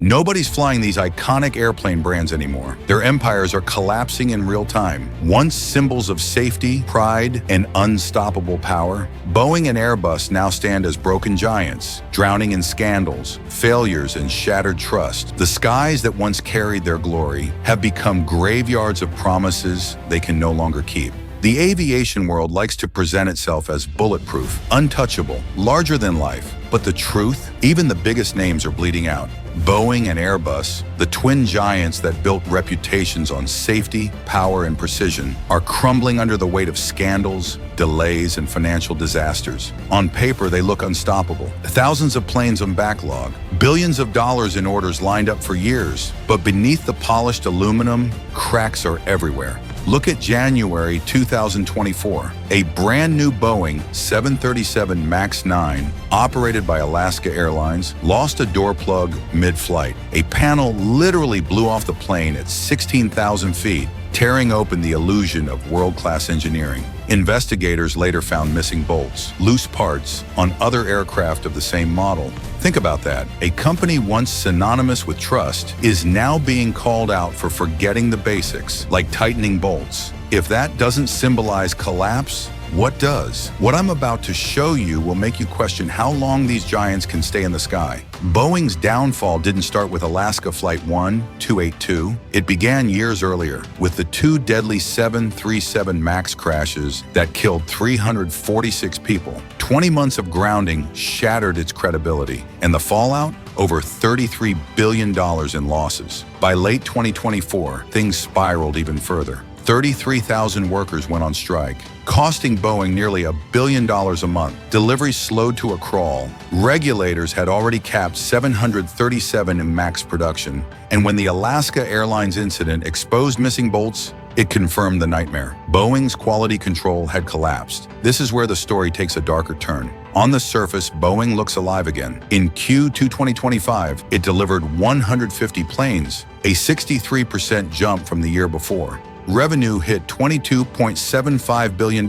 Nobody's flying these iconic airplane brands anymore. Their empires are collapsing in real time. Once symbols of safety, pride, and unstoppable power, Boeing and Airbus now stand as broken giants, drowning in scandals, failures, and shattered trust. The skies that once carried their glory have become graveyards of promises they can no longer keep. The aviation world likes to present itself as bulletproof, untouchable, larger than life. But the truth? Even the biggest names are bleeding out. Boeing and Airbus, the twin giants that built reputations on safety, power, and precision, are crumbling under the weight of scandals, delays, and financial disasters. On paper, they look unstoppable. Thousands of planes on backlog, billions of dollars in orders lined up for years. But beneath the polished aluminum, cracks are everywhere. Look at January 2024. A brand new Boeing 737 MAX 9, operated by Alaska Airlines, lost a door plug mid-flight. A panel literally blew off the plane at 16,000 feet, tearing open the illusion of world-class engineering. Investigators later found missing bolts, loose parts on other aircraft of the same model. Think about that. A company once synonymous with trust is now being called out for forgetting the basics, like tightening bolts. If that doesn't symbolize collapse, what does? What I'm about to show you will make you question how long these giants can stay in the sky. Boeing's downfall didn't start with Alaska Flight 1282. It began years earlier with the two deadly 737 MAX crashes that killed 346 people. 20 months of grounding shattered its credibility, and the fallout? Over $33 billion in losses. By late 2024, things spiraled even further. 33,000 workers went on strike, costing Boeing nearly $1 billion a month. Deliveries slowed to a crawl. Regulators had already capped 737 in MAX production, and when the Alaska Airlines incident exposed missing bolts, it confirmed the nightmare. Boeing's quality control had collapsed. This is where the story takes a darker turn. On the surface, Boeing looks alive again. In Q2 2025, it delivered 150 planes, a 63% jump from the year before. Revenue hit $22.75 billion.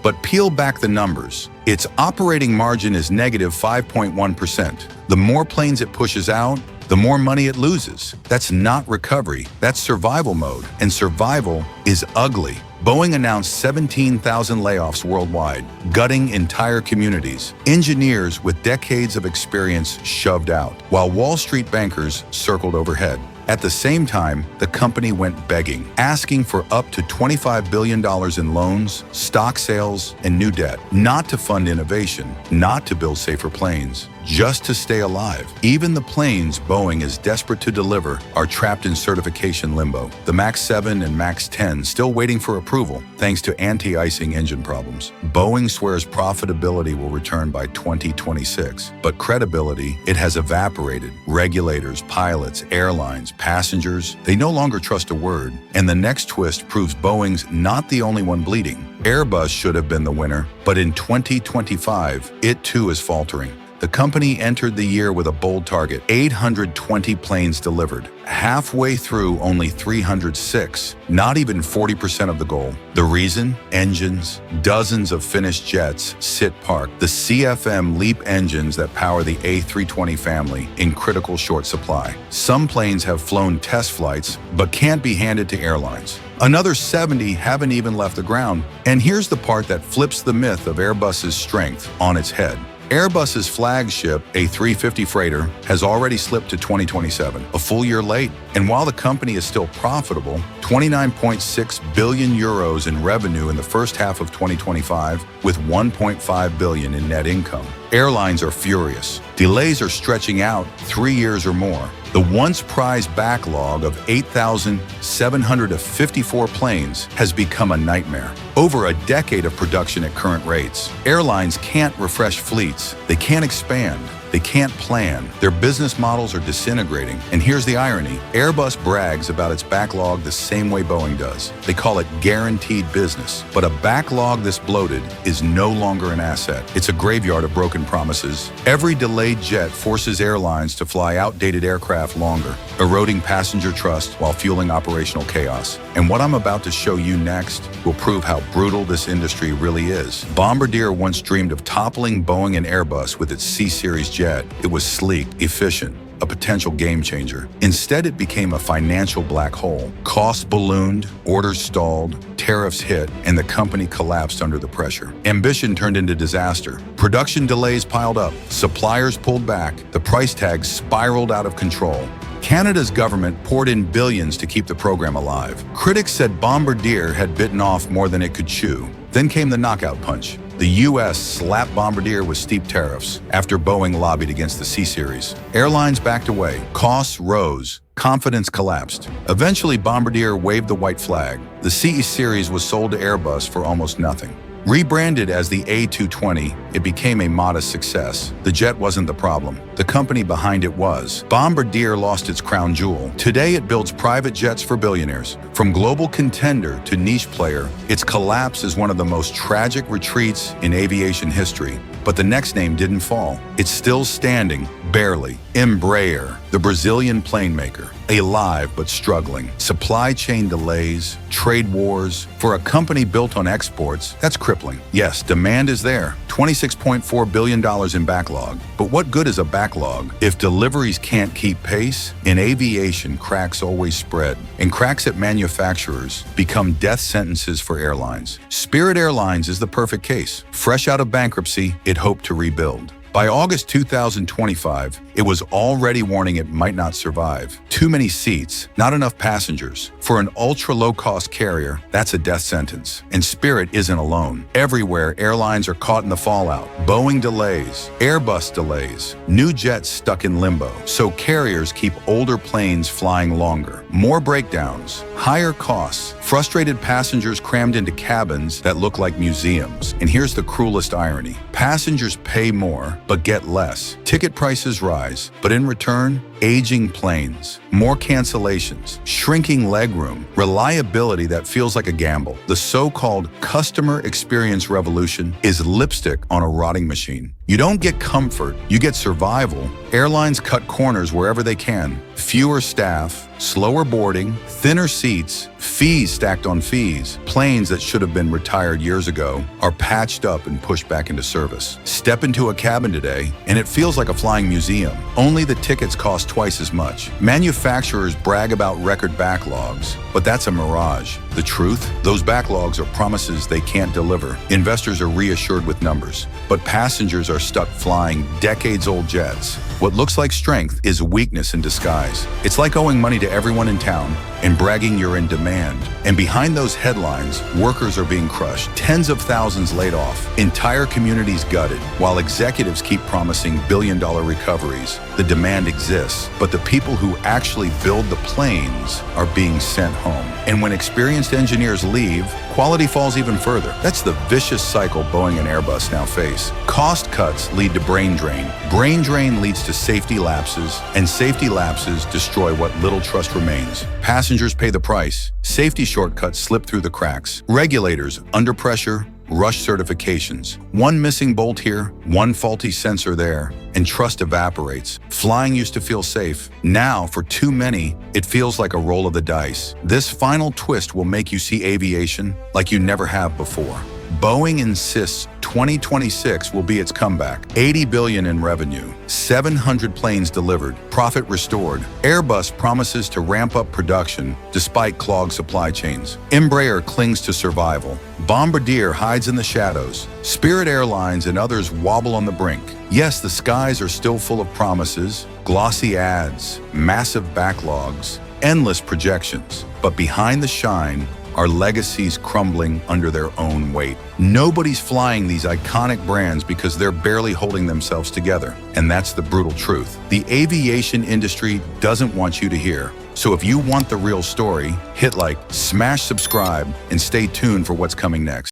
But peel back the numbers. Its operating margin is negative 5.1%. The more planes it pushes out, the more money it loses. That's not recovery, that's survival mode. And survival is ugly. Boeing announced 17,000 layoffs worldwide, gutting entire communities. Engineers with decades of experience shoved out, while Wall Street bankers circled overhead. At the same time, the company went begging, asking for up to $25 billion in loans, stock sales, and new debt, not to fund innovation, not to build safer planes, just to stay alive. Even the planes Boeing is desperate to deliver are trapped in certification limbo. The MAX 7 and MAX 10 still waiting for approval, thanks to anti-icing engine problems. Boeing swears profitability will return by 2026, but credibility, it has evaporated. Regulators, pilots, airlines, passengers, they no longer trust a word. And the next twist proves Boeing's not the only one bleeding. Airbus should have been the winner, but in 2025, it too is faltering. The company entered the year with a bold target, 820 planes delivered. Halfway through, only 306, not even 40% of the goal. The reason? Engines. Dozens of finished jets sit parked. The CFM LEAP engines that power the A320 family in critical short supply. Some planes have flown test flights, but can't be handed to airlines. Another 70 haven't even left the ground. And here's the part that flips the myth of Airbus's strength on its head. Airbus's flagship, A350 freighter, has already slipped to 2027, a full year late. And while the company is still profitable, 29.6 billion euros in revenue in the first half of 2025, with 1.5 billion in net income. Airlines are furious. Delays are stretching out 3 years or more. The once prized backlog of 8,754 planes has become a nightmare. Over a decade of production at current rates. Airlines can't refresh fleets. They can't expand. They can't plan. Their business models are disintegrating. And here's the irony. Airbus brags about its backlog the same way Boeing does. They call it guaranteed business. But a backlog this bloated is no longer an asset. It's a graveyard of broken promises. Every delayed jet forces airlines to fly outdated aircraft longer, eroding passenger trust while fueling operational chaos. And what I'm about to show you next will prove how brutal this industry really is. Bombardier once dreamed of toppling Boeing and Airbus with its C-Series jet. It was sleek, efficient, a potential game changer. Instead, it became a financial black hole. Costs ballooned, orders stalled, tariffs hit, and the company collapsed under the pressure. Ambition turned into disaster. Production delays piled up, suppliers pulled back, the price tag spiraled out of control. Canada's government poured in billions to keep the program alive. Critics said Bombardier had bitten off more than it could chew. Then came the knockout punch. The U.S. slapped Bombardier with steep tariffs after Boeing lobbied against the C-Series. Airlines backed away, costs rose, confidence collapsed. Eventually, Bombardier waved the white flag. The C-Series was sold to Airbus for almost nothing. Rebranded as the A220, it became a modest success. The jet wasn't the problem. The company behind it was. Bombardier lost its crown jewel. Today it builds private jets for billionaires. From global contender to niche player, its collapse is one of the most tragic retreats in aviation history. But the next name didn't fall. It's still standing, barely. Embraer, the Brazilian plane maker. Alive but struggling. Supply chain delays, trade wars. For a company built on exports, that's crippling. Yes, demand is there. $26.4 billion in backlog. But what good is a backlog if deliveries can't keep pace? In aviation, cracks always spread. And cracks at manufacturers become death sentences for airlines. Spirit Airlines is the perfect case. Fresh out of bankruptcy, it hoped to rebuild. By August 2025, it was already warning it might not survive. Too many seats, not enough passengers. For an ultra-low-cost carrier, that's a death sentence. And Spirit isn't alone. Everywhere, airlines are caught in the fallout. Boeing delays, Airbus delays, new jets stuck in limbo. So carriers keep older planes flying longer. More breakdowns, higher costs, frustrated passengers crammed into cabins that look like museums. And here's the cruelest irony. Passengers pay more, but get less. Ticket prices rise, but in return, aging planes, more cancellations, shrinking legroom, reliability that feels like a gamble. The so-called customer experience revolution is lipstick on a rotting machine. You don't get comfort, you get survival. Airlines cut corners wherever they can. Fewer staff, slower boarding, thinner seats, fees stacked on fees. Planes that should have been retired years ago are patched up and pushed back into service. Step into a cabin today, and it feels like a flying museum. Only the tickets cost twice as much. Manufacturers brag about record backlogs, but that's a mirage. The truth? Those backlogs are promises they can't deliver. Investors are reassured with numbers, but passengers are stuck flying decades-old jets. What looks like strength is weakness in disguise. It's like owing money to everyone in town and bragging you're in demand. And behind those headlines, workers are being crushed, tens of thousands laid off, entire communities gutted, while executives keep promising billion-dollar recoveries. The demand exists, but the people who actually build the planes are being sent home. And when experienced engineers leave, quality falls even further. That's the vicious cycle Boeing and Airbus now face. Cost cuts lead to brain drain. Brain drain leads to safety lapses, and safety lapses destroy what little trust remains. Passengers pay the price. Safety shortcuts slip through the cracks. Regulators, under pressure, rush certifications. One missing bolt here, one faulty sensor there, and trust evaporates. Flying used to feel safe. Now, for too many, it feels like a roll of the dice. This final twist will make you see aviation like you never have before. Boeing insists 2026 will be its comeback. $80 billion in revenue, 700 planes delivered, profit restored. Airbus promises to ramp up production despite clogged supply chains. Embraer clings to survival. Bombardier hides in the shadows. Spirit Airlines and others wobble on the brink. Yes, the skies are still full of promises, glossy ads, massive backlogs, endless projections. But behind the shine, are legacies crumbling under their own weight. Nobody's flying these iconic brands because they're barely holding themselves together. And that's the brutal truth. The aviation industry doesn't want you to hear. So if you want the real story, hit like, smash subscribe, and stay tuned for what's coming next.